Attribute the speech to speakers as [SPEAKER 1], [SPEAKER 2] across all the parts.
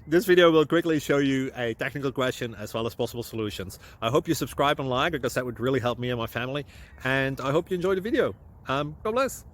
[SPEAKER 1] This video will quickly show you a technical question as well as possible solutions. I hope you subscribe and like, because that would really help me and my family. And I hope you enjoy the video. God bless.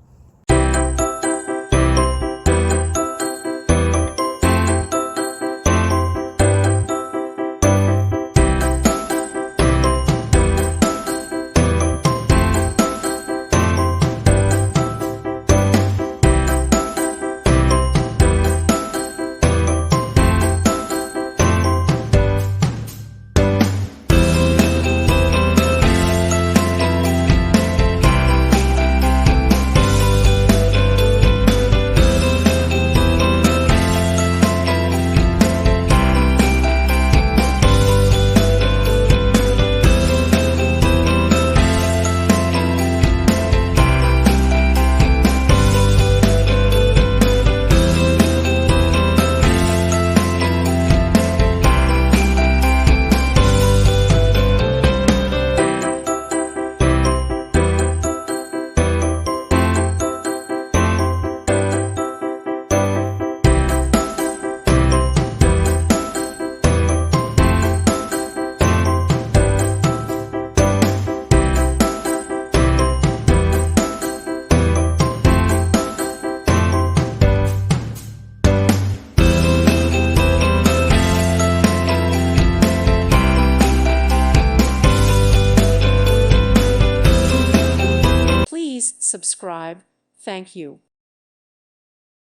[SPEAKER 2] Please subscribe. Thank you.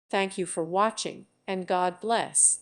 [SPEAKER 2] Thank you for watching, and God bless.